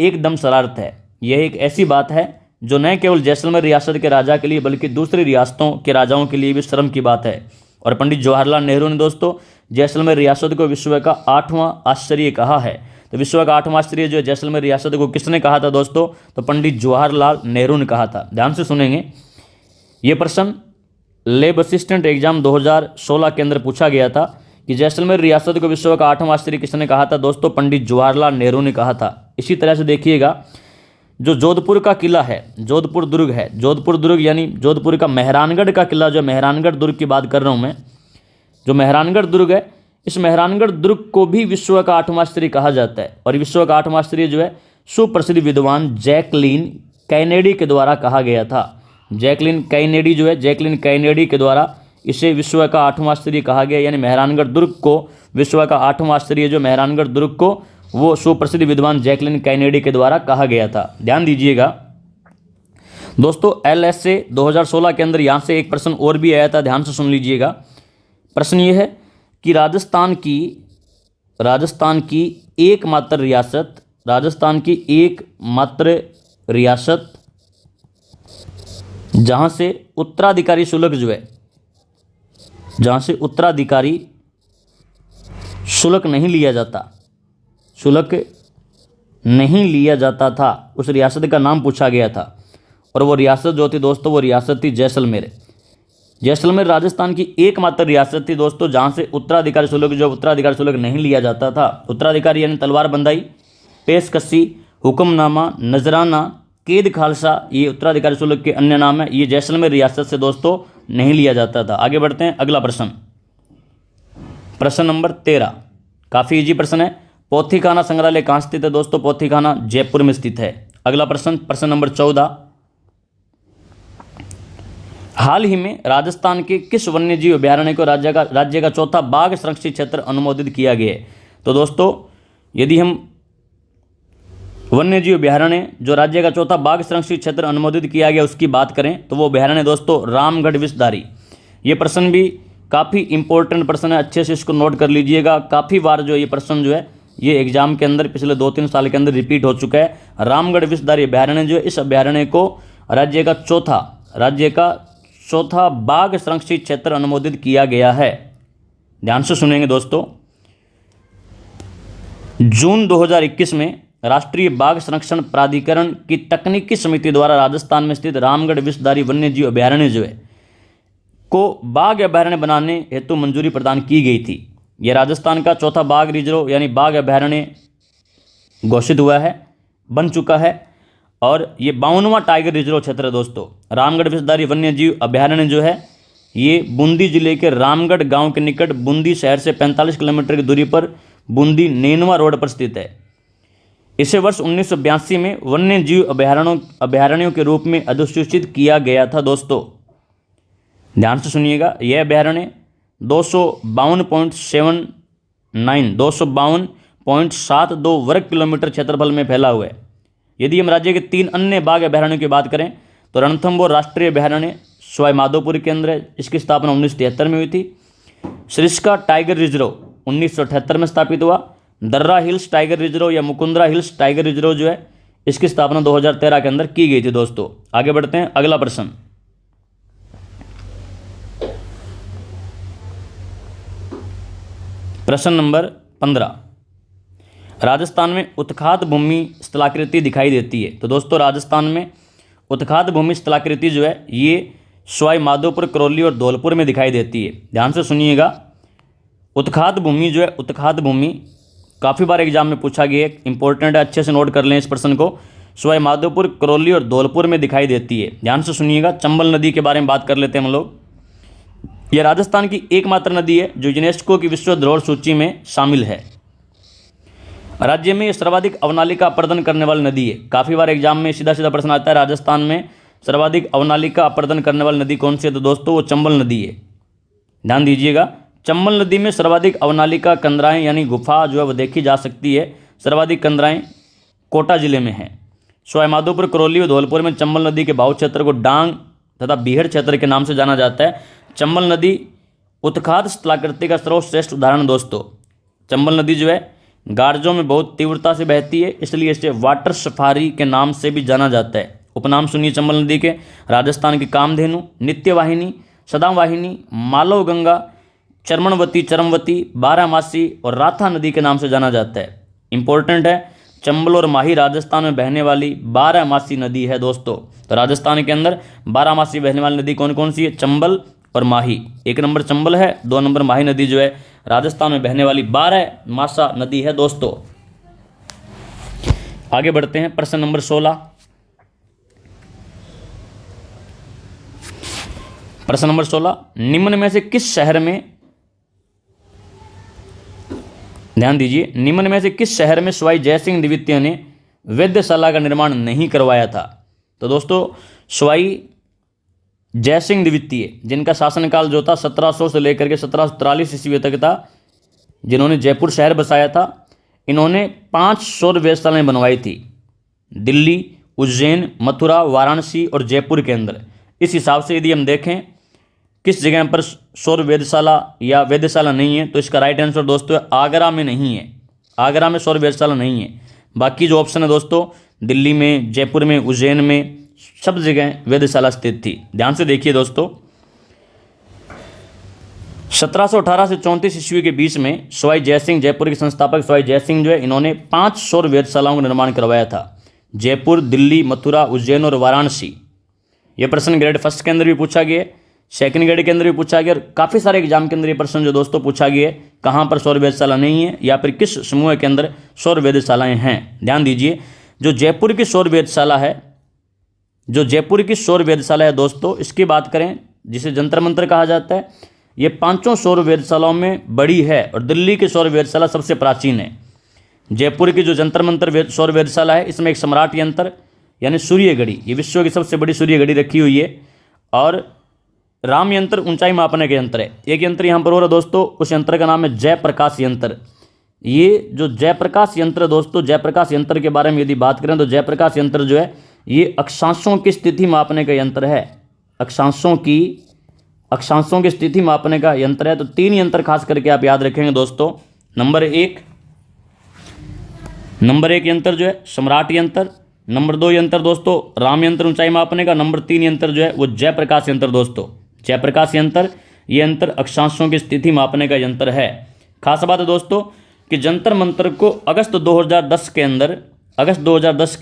Speaker 1: एकदम शरारत है। यह एक ऐसी बात है जो न केवल जैसलमेर रियासत के राजा के लिए बल्कि दूसरी रियासतों के राजाओं के लिए भी शर्म की बात है। और पंडित जवाहरलाल नेहरू ने दोस्तों जैसलमेर रियासत को विश्व का 8वां आश्चर्य कहा है। तो विश्व का 8वां आश्चर्य जो जैसलमेर रियासत को किसने कहा था दोस्तों? तो पंडित जवाहरलाल नेहरू ने कहा था। ध्यान से सुनेंगे। ये प्रश्न लैब असिस्टेंट एग्जाम 2016 के अंदर पूछा गया था कि जैसलमेर रियासत को विश्व का 8वां आश्चर्य किसने कहा था? दोस्तों पंडित जवाहरलाल नेहरू ने कहा था। इसी तरह से देखिएगा, जो जोधपुर का किला है, जोधपुर दुर्ग है, जोधपुर दुर्ग यानी जोधपुर का मेहरानगढ़ का किला, जो मेहरानगढ़ दुर्ग की बात कर रहा हूँ मैं, जो मेहरानगढ़ दुर्ग है, इस मेहरानगढ़ दुर्ग को भी विश्व का 8वां आश्चर्य कहा जाता है। और विश्व का 8वां आश्चर्य जो है सुप्रसिद्ध विद्वान जैकलीन कैनेडी के द्वारा कहा गया था। जैकलीन कैनेडी जो है, जैकलीन कैनेडी के द्वारा इसे विश्व का 8वां आश्चर्य कहा गया। यानी मेहरानगढ़ दुर्ग को विश्व का 8वां आश्चर्य, जो मेहरानगढ़ दुर्ग को वो सुप्रसिद्ध विद्वान जैकलीन कैनेडी के द्वारा कहा गया था। ध्यान दीजिएगा दोस्तों। LSA 2016 के अंदर यहाँ से एक प्रश्न और भी आया था, ध्यान से सुन लीजिएगा। प्रश्न ये है कि राजस्थान की एकमात्र रियासत जहाँ से उत्तराधिकारी शुल्क जो है, जहाँ से उत्तराधिकारी शुल्क नहीं लिया जाता था, उस रियासत का नाम पूछा गया था। और वो रियासत जो थी दोस्तों, वो रियासत थी जैसलमेर। जैसलमेर राजस्थान की एकमात्र रियासत थी दोस्तों जहाँ से उत्तराधिकारी शुल्क नहीं लिया जाता था। उत्तराधिकारी यानी तलवार बंदाई, पेशकशी, हुक्मनामा, नजराना, कैद खालसा, ये उत्तराधिकारी शुल्क के अन्य नाम है। ये जैसलमेर रियासत से दोस्तों नहीं लिया जाता था। आगे बढ़ते हैं, अगला प्रश्न, प्रश्न नंबर 13, काफ़ी इजी प्रश्न है। पोथीखाना संग्रहालय कहाँ स्थित है दोस्तों? पोथीखाना जयपुर में स्थित है। अगला प्रश्न, प्रश्न नंबर 14, हाल ही में राजस्थान के किस वन्यजीव अभ्यारण्य को राज्य का चौथा बाघ संरक्षित क्षेत्र अनुमोदित किया गया है? तो दोस्तों यदि हम वन्यजीव अभ्यारण्य जो राज्य का चौथा बाघ संरक्षित क्षेत्र अनुमोदित किया गया उसकी बात करें तो वो अभ्यारण्य दोस्तों रामगढ़ विषधारी। ये प्रश्न भी काफ़ी इंपॉर्टेंट प्रश्न है, अच्छे से इसको नोट कर लीजिएगा। काफ़ी बार जो ये प्रश्न जो है ये एग्जाम के अंदर पिछले 2-3 साल के अंदर रिपीट हो चुका है। रामगढ़ विषधारी अभ्यारण्य जो है, इस अभ्यारण्य को राज्य का चौथा बाघ संरक्षित क्षेत्र अनुमोदित किया गया है। ध्यान से सुनेंगे दोस्तों। जून 2021 में राष्ट्रीय बाघ संरक्षण प्राधिकरण की तकनीकी समिति द्वारा राजस्थान में स्थित रामगढ़ विषधारी वन्यजीव अभ्यारण्य जो है को बाघ अभ्यारण्य बनाने हेतु मंजूरी प्रदान की गई थी। यह राजस्थान का चौथा बाघ रिजर्व यानी बाघ अभ्यारण्य घोषित हुआ है, बन चुका है। और ये 52वां टाइगर रिजर्व क्षेत्र है दोस्तों। रामगढ़ विषधारी वन्यजीव अभ्यारण्य जो है ये बूंदी जिले के रामगढ़ गांव के निकट बूंदी शहर से 45 किलोमीटर की दूरी पर बूंदी नेनवा रोड पर स्थित है। इसे वर्ष 1982 में वन्यजीव अभ्यारण्यों के रूप में अधिसूचित किया गया था दोस्तों। ध्यान से सुनिएगा, यह अभ्यारण्य 252.72 वर्ग किलोमीटर क्षेत्रफल में फैला हुआ है। यदि हम राज्य के 3 अन्य बाघ अभ्यारण्यों की बात करें तो रणथंभौर राष्ट्रीय अभ्यारण्य सवाई माधोपुर के अंदर है, इसकी स्थापना 1973 में हुई थी। सरिस्का टाइगर रिजर्व 1978 में स्थापित हुआ। दर्रा हिल्स टाइगर रिजर्व या मुकुंदरा हिल्स टाइगर रिजर्व जो है, इसकी स्थापना 2013 के अंदर की गई थी। दोस्तों आगे बढ़ते हैं, अगला प्रश्न। प्रश्न नंबर 15, राजस्थान में उत्खात भूमि स्थलाकृति दिखाई देती है। तो दोस्तों राजस्थान में उत्खात भूमि स्थलाकृति जो है ये सवाई माधोपुर, करौली और धौलपुर में दिखाई देती है। ध्यान से सुनिएगा, उत्खात भूमि जो है, उत्खात भूमि काफ़ी बार एग्जाम में पूछा गया है, इंपॉर्टेंट है, अच्छे से नोट कर लें इस प्रश्न को। सवाई माधोपुर, करौली और धौलपुर में दिखाई देती है। ध्यान से सुनिएगा, चंबल नदी के बारे में बात कर लेते हैं हम लोग। यह राजस्थान की एकमात्र नदी है जो यूनेस्को की विश्व धरोहर सूची में शामिल है। राज्य में सर्वाधिक अवनालिका अपर्दन करने वाली नदी है। काफ़ी बार एग्जाम में सीधा सीधा प्रश्न आता है, राजस्थान में सर्वाधिक अवनालिका अपर्दन करने वाली नदी कौन सी है? तो दोस्तों वो चंबल नदी है। ध्यान दीजिएगा, चंबल नदी में सर्वाधिक अवनालिका कंदराएं यानी गुफा जो है वो देखी जा सकती है। सर्वाधिक कंदराएं कोटा जिले में है। सवाई माधोपुर, करौली और धौलपुर में चंबल नदी के भाव क्षेत्र को डांग तथा बीहड़ क्षेत्र के नाम से जाना जाता है। चंबल नदी उत्खात स्थलाकृति का सर्वश्रेष्ठ उदाहरण। दोस्तों चंबल नदी जो है गार्जों में बहुत तीव्रता से बहती है, इसलिए इसे वाटर सफारी के नाम से भी जाना जाता है। उपनाम सुनिए चंबल नदी के, राजस्थान की कामधेनु, नित्यवाहिनी, सदावाहिनी, मालव गंगा, चरमणवती, चरमवती, बारामासी और राथा नदी के नाम से जाना जाता है। इंपॉर्टेंट है, चंबल और माही राजस्थान में बहने वाली बारहमासी नदी है। दोस्तों तो राजस्थान के अंदर बारहमासी बहने वाली नदी कौन कौन सी है? चंबल और माही। 1 नंबर चंबल है, 2 नंबर माही नदी जो है राजस्थान में बहने वाली बारहमासा नदी है। दोस्तों आगे बढ़ते हैं, प्रश्न नंबर 16। प्रश्न नंबर 16, निम्न में से किस शहर में, ध्यान दीजिए, निम्न में से किस शहर में सवाई जयसिंह द्वितीय ने वेधशाला का निर्माण नहीं करवाया था? तो दोस्तों सवाई जयसिंह द्वितीय जिनका शासनकाल जो था 1700 से लेकर के 1743 ईस्वी तक था, जिन्होंने जयपुर शहर बसाया था, इन्होंने 5 सौर वेधशालाएं बनवाई थी दिल्ली, उज्जैन, मथुरा, वाराणसी और जयपुर के अंदर। इस हिसाब से यदि हम देखें किस जगह पर सौर वेधशाला या वेधशाला नहीं है, तो इसका राइट आंसर दोस्तों आगरा में नहीं है। आगरा में सौर वेधशाला नहीं है। बाकी जो ऑप्शन है दोस्तों, दिल्ली में, जयपुर में, उज्जैन में, सब जगह वेधशाला स्थित थी। ध्यान से देखिए दोस्तों, 1718 से 34 ईस्वी के बीच में सवाई जयसिंह, जयपुर के संस्थापक सवाई जयसिंह जो है, इन्होंने 5 सौर वेधशालाओं का निर्माण करवाया था। जयपुर, दिल्ली, मथुरा, उज्जैन और वाराणसी। यह प्रश्न ग्रेड फर्स्ट के अंदर भी पूछा गया, सेकंड ग्रेड के अंदर भी पूछा गया और काफ़ी सारे एग्जाम के अंदर ये प्रश्न जो दोस्तों पूछा गया है, कहाँ पर सौर वेधशाला नहीं है या फिर किस समूह के अंदर सौर वेधशालाएं हैं। ध्यान दीजिए, जो जयपुर की सौर वेधशाला है, जो जयपुर की सौर वेधशाला है दोस्तों, इसकी बात करें जिसे जंतर मंतर कहा जाता है, ये 5 सौर वेधशालाओं में बड़ी है और दिल्ली की सौर वेधशाला सबसे प्राचीन है। जयपुर की जो जंतर मंतर सौर वेधशाला है, इसमें एक सम्राट यंत्र यानी सूर्य घड़ी, ये विश्व की सबसे बड़ी सूर्य घड़ी रखी हुई है, और राम यंत्र ऊंचाई मापने के यंत्र है। एक यंत्र यहाँ पर हो रहा है दोस्तों, उस यंत्र का नाम है जयप्रकाश यंत्र। ये जो जयप्रकाश यंत्र दोस्तों, जयप्रकाश यंत्र के बारे में यदि बात करें तो जयप्रकाश यंत्र जो है ये अक्षांशों की स्थिति मापने का यंत्र है। अक्षांशों की स्थिति मापने का यंत्र है। तो 3 यंत्र खास करके आप याद रखेंगे दोस्तों। नंबर एक यंत्र जो है सम्राट यंत्र, नंबर 2 यंत्र दोस्तों राम यंत्र ऊंचाई मापने का, नंबर 3 यंत्र जो है वो जयप्रकाश यंत्र। दोस्तों जयप्रकाश यंत्र, ये यंत्र अक्षांशों की स्थिति मापने का यंत्र है। खास बात है दोस्तों कि जंतर मंतर को अगस्त 2010 के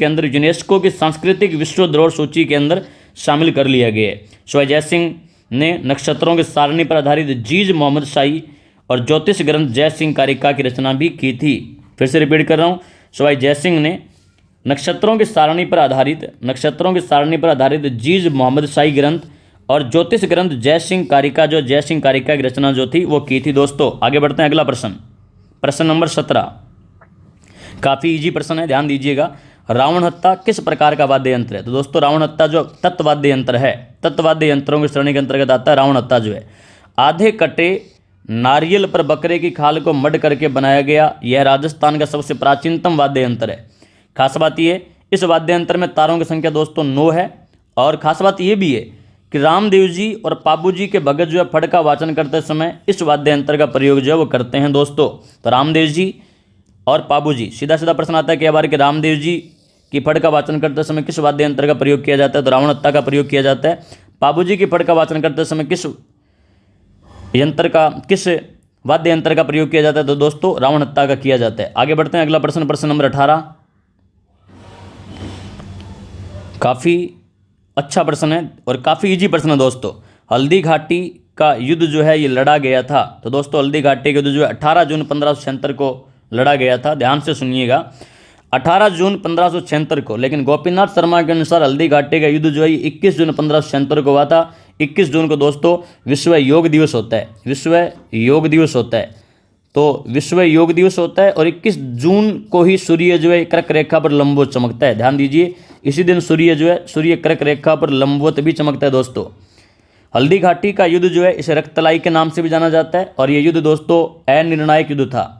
Speaker 1: अंदर यूनेस्को की सांस्कृतिक विश्व धरोहर सूची के अंदर शामिल कर लिया गया है। सवाई जयसिंह ने नक्षत्रों के सारणी पर आधारित जीज मोहम्मद शाही और ज्योतिष ग्रंथ जयसिंह कारिका की रचना भी की थी। फिर से रिपीट कर रहा हूँ, सवाई जयसिंह ने नक्षत्रों की सारणी पर आधारित जीज मोहम्मद शाही ग्रंथ और ज्योतिष ग्रंथ जयसिंह कारिका की रचना जो थी वो की थी। दोस्तों आगे बढ़ते हैं, अगला प्रश्न, प्रश्न नंबर 17। काफ़ी इजी प्रश्न है, ध्यान दीजिएगा। रावण हत्ता किस प्रकार का वाद्य यंत्र है? तो दोस्तों रावण हत्ता जो तत्वाद्य यंत्र है, तत्वाद्य यंत्रों की श्रेणी के अंतर्गत आता है रावण हत्ता जो है। आधे कटे नारियल पर बकरे की खाल को मड करके बनाया गया, यह राजस्थान का सबसे प्राचीनतम वाद्य यंत्र है। खास बात यह, इस वाद्य यंत्र में तारों की संख्या दोस्तों 9 है। और खास बात यह भी है कि रामदेव जी और पाबू जी के भगत जो है फड़ का वाचन करते समय इस वाद्य यंत्र का प्रयोग जो है वो करते हैं दोस्तों। तो रामदेव जी और पाबू जी, सीधा सीधा प्रश्न आता है कि बार कि रामदेव जी की फड़ का वाचन करते समय किस वाद्य यंत्र का प्रयोग किया जाता है? तो रावण हत्ता का प्रयोग किया जाता है। पाबू जी की फड़ का वाचन करते समय किस वाद्य यंत्र का प्रयोग किया जाता है? तो दोस्तों रावण हत्ता का किया जाता है। आगे बढ़ते हैं, अगला प्रश्न, प्रश्न नंबर 18। काफ़ी अच्छा प्रश्न है और काफ़ी इजी प्रश्न है दोस्तों। हल्दी घाटी का युद्ध जो है ये लड़ा गया था। तो दोस्तों हल्दी घाटी का युद्ध जो है 18 जून 1576 को लड़ा गया था। ध्यान से सुनिएगा, 18 जून 1576 को। लेकिन गोपीनाथ शर्मा के अनुसार हल्दी घाटी का युद्ध जो है 21 जून 1576 को हुआ था। 21 जून को दोस्तों विश्व योग दिवस होता है, विश्व योग दिवस होता है। तो विश्व योग दिवस होता है और 21 जून को ही सूर्य जो है कर्क रेखा पर लंबवत चमकता है। ध्यान दीजिए, इसी दिन सूर्य जो है सूर्य कर्क रेखा पर लंबवत भी चमकता है दोस्तों। हल्दी घाटी का युद्ध जो है इसे रक्तलाई के नाम से भी जाना जाता है और यह युद्ध दोस्तों अनिर्णायक युद्ध था।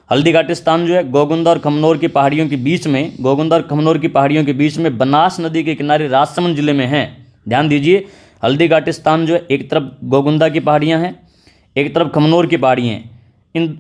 Speaker 1: हल्दी घाटी स्थान जो है गोगुंदा और खमनोर की पहाड़ियों के बीच में, गोगुंदा और खमनोर की पहाड़ियों के बीच में बनास नदी के किनारे राजसमंद जिले में है। ध्यान दीजिए, हल्दी घाटी स्थान जो है एक तरफ गोगुंदा की पहाड़ियाँ हैं, एक तरफ खमनोर की पहाड़ियाँ हैं। इन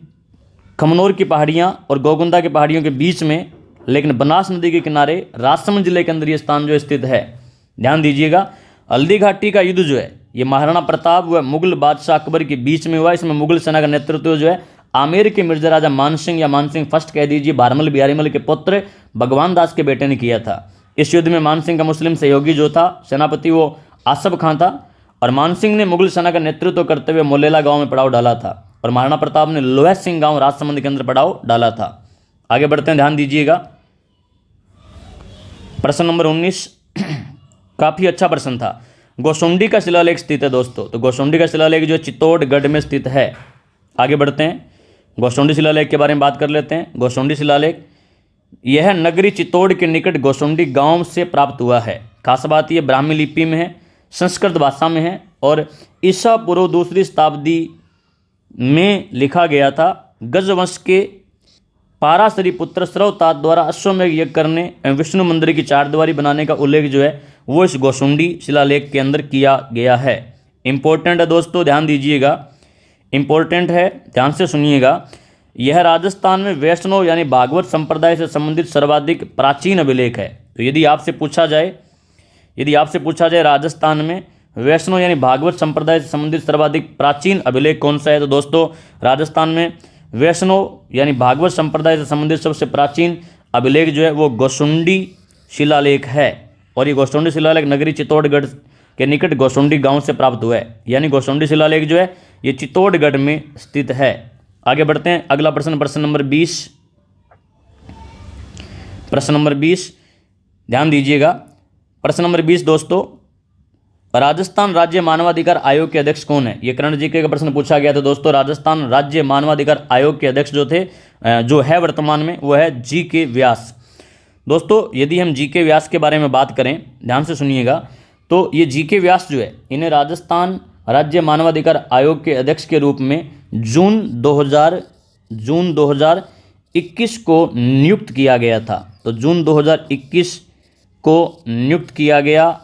Speaker 1: खमनोर की पहाड़ियाँ और गोगुंदा की पहाड़ियों के बीच में, लेकिन बनास नदी के किनारे राजसमंद जिले के अंदर ये स्थान जो स्थित है। ध्यान दीजिएगा, हल्दी घाटी का युद्ध जो है ये महाराणा प्रताप व मुगल बादशाह अकबर के बीच में हुआ। इसमें मुगल सेना का नेतृत्व जो है आमेर के मिर्जा राजा मानसिंह या मानसिंह फर्स्ट कह दीजिए, भारमल बिहारीमल के पुत्र भगवान दास के बेटे ने किया था। इस युद्ध में मानसिंह का मुस्लिम सहयोगी जो था सेनापति वो आसफ खां था और मानसिंह ने मुगल सेना का नेतृत्व करते हुए मोलेला गांव में पड़ाव डाला था और महाराणा प्रताप ने लोहा सिंह गांव राजसमंद के अंदर पड़ाव डाला था। आगे बढ़ते हैं, ध्यान दीजिएगा, प्रश्न नंबर 19 काफी अच्छा प्रश्न था। गोसुंडी का शिलालेख स्थित है दोस्तों। तो गोसुंडी का शिलालेख जो चित्तौड़गढ़ में स्थित है। आगे बढ़ते हैं, गोसुंडी शिलालेख के बारे में बात कर लेते हैं। गोसुंडी शिलालेख यह नगरी चित्तौड़ के निकट गोसुंडी गांव से प्राप्त हुआ है। खास बात यह ब्राह्मी लिपि में है, संस्कृत भाषा में है और ईसा पूर्व 2री शताब्दी में लिखा गया था। गजवंश के पाराशरी पुत्र श्रवतात द्वारा अश्वमेघ यज्ञ करने एवं विष्णु मंदिर की चारदीवारी बनाने का उल्लेख जो है वो इस गोसुंडी शिलालेख के अंदर किया गया है। इंपॉर्टेंट है दोस्तों, ध्यान दीजिएगा, इंपॉर्टेंट है, ध्यान से सुनिएगा। यह राजस्थान में वैष्णव यानी भागवत संप्रदाय से संबंधित सर्वाधिक प्राचीन अभिलेख है। तो यदि आपसे पूछा जाए राजस्थान में वैष्णव यानी भागवत संप्रदाय से संबंधित सर्वाधिक प्राचीन अभिलेख कौन सा है, तो दोस्तों राजस्थान में वैष्णव यानी भागवत संप्रदाय से संबंधित सबसे प्राचीन अभिलेख जो है वो गोसुंडी शिलालेख है। और ये गोसुंडी शिलालेख नगरी चित्तौड़गढ़ के निकट गोसुंडी गांव से प्राप्त हुआ है। यानी गोसुंडी शिलालेख जो है ये चित्तौड़गढ़ में स्थित है। आगे बढ़ते हैं, अगला प्रश्न, प्रश्न नंबर 20। प्रश्न नंबर 20 ध्यान दीजिएगा, प्रश्न नंबर 20 दोस्तों, राजस्थान राज्य मानवाधिकार आयोग के अध्यक्ष कौन है? ये करंट जीके का प्रश्न पूछा गया था दोस्तों। राजस्थान राज्य मानवाधिकार आयोग के अध्यक्ष जो है वर्तमान में वो है जीके व्यास। दोस्तों यदि हम जीके व्यास के बारे में बात करें, ध्यान से सुनिएगा, तो ये जीके व्यास जो है इन्हें राजस्थान राज्य मानवाधिकार आयोग के अध्यक्ष के रूप में जून 2021 को नियुक्त किया गया था। तो जून 2021 को नियुक्त किया गया,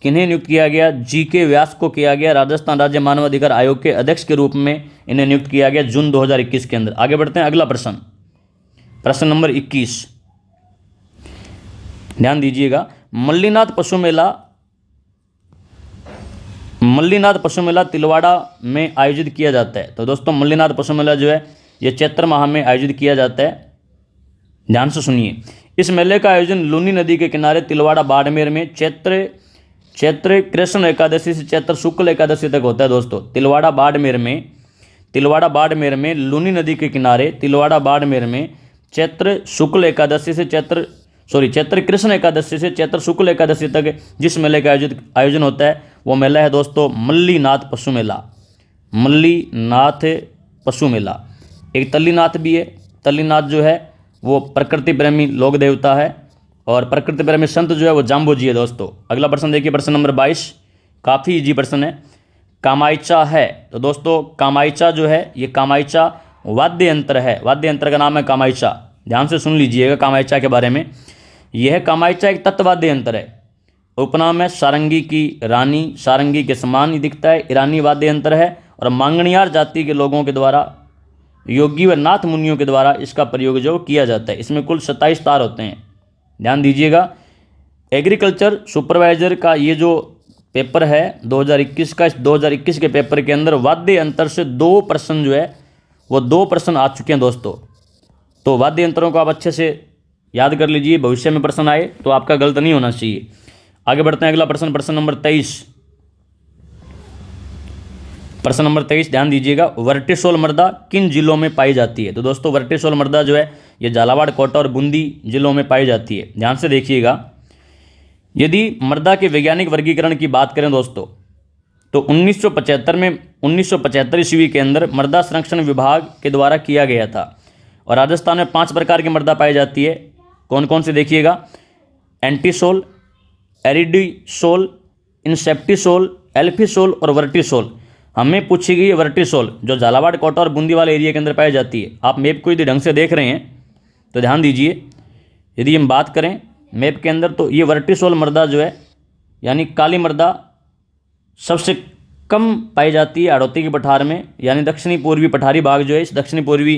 Speaker 1: किन्हें नियुक्त किया गया? जीके व्यास को किया गया राजस्थान राज्य मानवाधिकार आयोग के अध्यक्ष के रूप में इन्हें नियुक्त किया गया जून 2021 के अंदर। आगे बढ़ते हैं, अगला प्रश्न, प्रश्न नंबर 21 ध्यान दीजिएगा। मल्लीनाथ पशु मेला तिलवाड़ा में आयोजित किया जाता है। तो दोस्तों मल्लीनाथ पशु मेला जो है ये चैत्र माह में आयोजित किया जाता है। ध्यान से सुनिए, इस मेले का आयोजन लूनी नदी के किनारे तिलवाड़ा बाड़मेर में चैत्र कृष्ण एकादशी से चैत्र शुक्ल एकादशी तक होता है दोस्तों। तिलवाड़ा बाड़मेर में लूनी नदी के किनारे तिलवाड़ा बाड़मेर में चैत्र कृष्ण एकादशी से चैत्र शुक्ल एकादशी तक जिस मेले का आयोजन होता है वो मेला है दोस्तों मल्लीनाथ पशु मेला। एक तल्लीनाथ भी है। तल्लीनाथ जो है वो प्रकृति प्रेमी लोक देवता है और प्रकृति प्रेमी संत जो है वो जाम्बो जी है दोस्तों। अगला प्रश्न देखिए, प्रश्न नंबर 22, काफ़ी इजी प्रश्न है। कामायचा है, तो दोस्तों कामायचा जो है ये कामायचा वाद्य यंत्र है, वाद्य यंत्र का नाम है कामायचा। ध्यान से सुन लीजिएगा कामायचा के बारे में। यह कामायचा एक तत्वाद्य यंत्र है। उपनाम है सारंगी की रानी, सारंगी के समान ही दिखता है, ईरानी वाद्य यंत्र है और मांगणियार जाति के लोगों के द्वारा, योगी व नाथ मुनियों के द्वारा इसका प्रयोग जो किया जाता है। इसमें कुल 27 तार होते हैं, ध्यान दीजिएगा। एग्रीकल्चर सुपरवाइजर का ये जो पेपर है 2021 का, इस 2021 के पेपर के अंदर वाद्य यंत्र से 2 प्रश्न जो है वो 2 प्रश्न आ चुके हैं दोस्तों। तो वाद्य यंत्रों को आप अच्छे से याद कर लीजिए, भविष्य में प्रश्न आए तो आपका गलत नहीं होना चाहिए। आगे बढ़ते हैं, अगला प्रश्न, प्रश्न नंबर 23। प्रश्न नंबर 23 ध्यान दीजिएगा, वर्टिसोल मृदा किन जिलों में पाई जाती है? तो दोस्तों वर्टिसोल मृदा जो है ये झालावाड़, कोटा और बूंदी जिलों में पाई जाती है। ध्यान से देखिएगा। यदि मृदा के वैज्ञानिक वर्गीकरण की बात करें दोस्तों, तो 1975 ईस्वी के अंदर मृदा संरक्षण विभाग के द्वारा किया गया था। और राजस्थान में 5 प्रकार की मृदा पाई जाती है। कौन कौन से देखिएगा, एंटीसोल, एरिडीसोल, इंसेप्टिसोल, एल्फीसोल और वर्टिसोल। हमें पूछी गई है वर्टिसोल, जो झालावाड़, कोटा और बूंदी वाले एरिया के अंदर पाई जाती है। आप मैप को यदि ढंग से देख रहे हैं तो ध्यान दीजिए। यदि हम बात करें मैप के अंदर, तो ये वर्टिसोल मृदा जो है यानी काली मृदा सबसे कम पाई जाती है हाड़ौती के पठार में, यानी दक्षिणी पूर्वी पठारी भाग जो है, इस दक्षिणी पूर्वी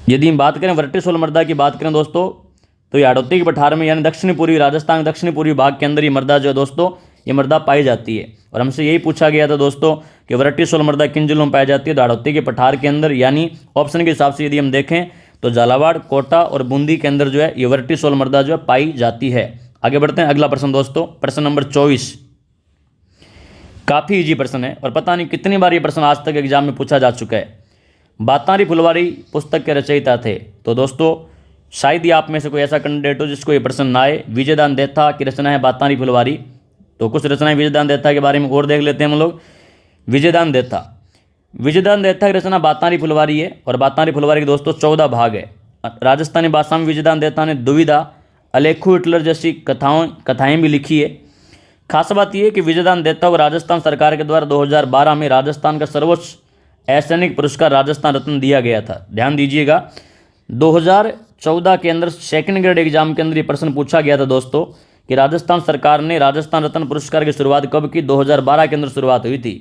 Speaker 1: यदि हम बात करें वर्टिसोल मृदा की बात करें दोस्तों, तो ये हाड़ौती के पठार में यानी दक्षिणी पूर्वी राजस्थान, दक्षिणी पूर्वी भाग के अंदर ये मृदा जो है दोस्तों, ये मृदा पाई जाती है। और हमसे यही पूछा गया था दोस्तों कि वर्टिसोल मृदा किन जिलों में पाई जाती है, तो हाड़ौती के पठार के अंदर, यानी ऑप्शन के हिसाब से यदि हम देखें तो झालावाड़, कोटा और बूंदी के अंदर जो है ये वर्टिसोल मृदा जो है पाई जाती है। आगे बढ़ते हैं, अगला प्रश्न दोस्तों, प्रश्न नंबर 24। काफ़ी ईजी प्रश्न है और पता नहीं कितनी बार ये प्रश्न आज तक एग्जाम में पूछा जा चुका है। बातारी फुलवारी पुस्तक के रचयिता थे? तो दोस्तों शायद ही आप में से कोई ऐसा कैंडिडेट हो जिसको ये प्रश्न ना आए। विजयदान देथा की रचना है बातारी फुलवारी। तो कुछ रचनाएं विजयदान देथा के बारे में और देख लेते हैं हम लोग। विजयदान देथा की रचना बातारी फुलवारी है और बातारी फुलवारी के दोस्तों 14 भाग है। राजस्थानी भाषा में विजयदान देथा ने दुविधा, अलेखू हिटलर जैसी कथाएं भी लिखी है। खास बात यह है कि विजयदान देथा को राजस्थान सरकार के द्वारा 2012 में राजस्थान का सर्वोच्च असैनिक पुरस्कार राजस्थान रत्न दिया गया था। ध्यान दीजिएगा, 2014 के अंदर सेकंड ग्रेड एग्जाम के अंदर ये प्रश्न पूछा गया था दोस्तों कि राजस्थान सरकार ने राजस्थान रत्न पुरस्कार की शुरुआत कब की? 2012 के अंदर शुरुआत हुई थी।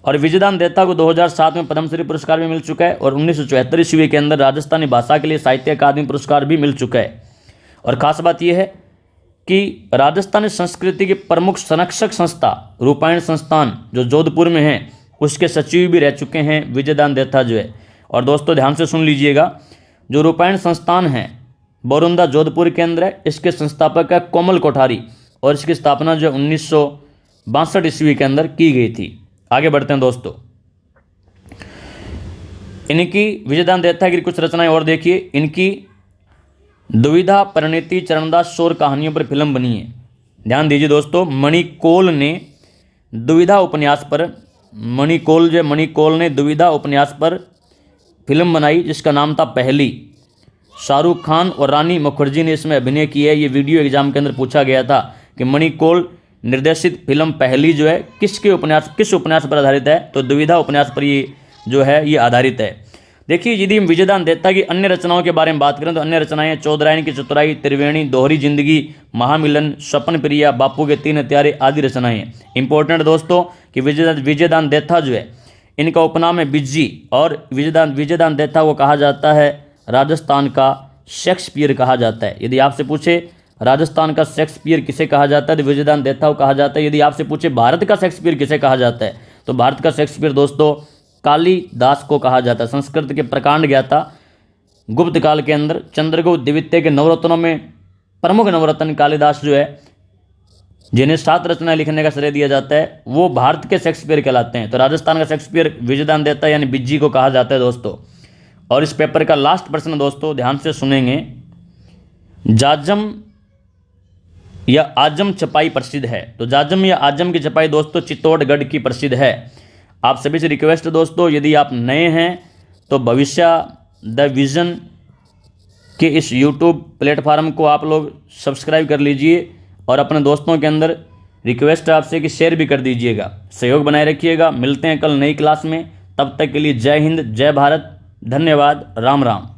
Speaker 1: और विजयदान देथा को 2007 में पद्मश्री पुरस्कार भी मिल चुका है और 1974 ईस्वी के अंदर राजस्थानी भाषा के लिए साहित्य अकादमी पुरस्कार भी मिल चुका है। और खास बात यह है कि राजस्थानी संस्कृति की प्रमुख संरक्षक संस्था रूपायण संस्थान जो जोधपुर में है, उसके सचिव भी रह चुके हैं विजयदान देथा जो है। और दोस्तों ध्यान से सुन लीजिएगा, जो रूपायण संस्थान है बोरुंदा जोधपुर के अंदर है, इसके संस्थापक है कोमल कोठारी और इसकी स्थापना जो 1962 ईस्वी के अंदर की गई थी। आगे बढ़ते हैं दोस्तों, इनकी विजयदान देथा की कुछ रचनाएं और देखिए। इनकी दुविधा, परिणति, चरणदास, शोर कहानियों पर फिल्म बनी है। ध्यान दीजिए दोस्तों, मणिकोल ने दुविधा उपन्यास पर, मणिकोल ने दुविधा उपन्यास पर फिल्म बनाई जिसका नाम था पहली। शाहरुख खान और रानी मुखर्जी ने इसमें अभिनय किया है। ये वीडियो एग्जाम के अंदर पूछा गया था कि मणिकोल निर्देशित फिल्म पहली जो है किस उपन्यास पर आधारित है? तो दुविधा उपन्यास पर ये जो है ये आधारित है। देखिए, यदि हम विजयदान देथा की अन्य रचनाओं के बारे में बात करें तो अन्य रचनाएं चौधरायन की चतुराई, त्रिवेणी, दोहरी जिंदगी, महामिलन, स्वप्न प्रिया, बापू के 3 हत्यारे आदि रचनाएं हैं। इंपॉर्टेंट दोस्तों कि विजयदान देथा जो है इनका उपनाम है बिज्जी और विजयदान देथा को कहा जाता है राजस्थान का शेक्सपियर कहा जाता है। यदि आपसे पूछे राजस्थान का शेक्सपियर किसे कहा जाता है तो विजयदान देथा को कहा जाता है। यदि आपसे पूछे भारत का शेक्सपियर किसे कहा जाता है तो भारत का शेक्सपियर दोस्तों कालिदास को कहा जाता है। संस्कृत के प्रकांड ज्ञाता गुप्त काल के अंदर चंद्रगुप्त द्वितीय के नवरत्नों में प्रमुख नवरत्न कालिदास जो है, जिन्हें 7 रचनाएं लिखने का श्रेय दिया जाता है, वो भारत के शेक्सपियर कहलाते हैं। तो राजस्थान का शेक्सपियर विजयदान देथा यानी बिज्जी को कहा जाता है दोस्तों। और इस पेपर का लास्ट प्रश्न दोस्तों ध्यान से सुनेंगे, जाजम या आजम छपाई प्रसिद्ध है? तो जाजम या आजम की छपाई दोस्तों चित्तौड़गढ़ की प्रसिद्ध है। आप सभी से रिक्वेस्ट दोस्तों, यदि आप नए हैं तो भविष्य द विज़न के इस यूट्यूब प्लेटफार्म को आप लोग सब्सक्राइब कर लीजिए और अपने दोस्तों के अंदर रिक्वेस्ट है आपसे कि शेयर भी कर दीजिएगा। सहयोग बनाए रखिएगा। मिलते हैं कल नई क्लास में, तब तक के लिए जय हिंद, जय भारत, धन्यवाद, राम राम।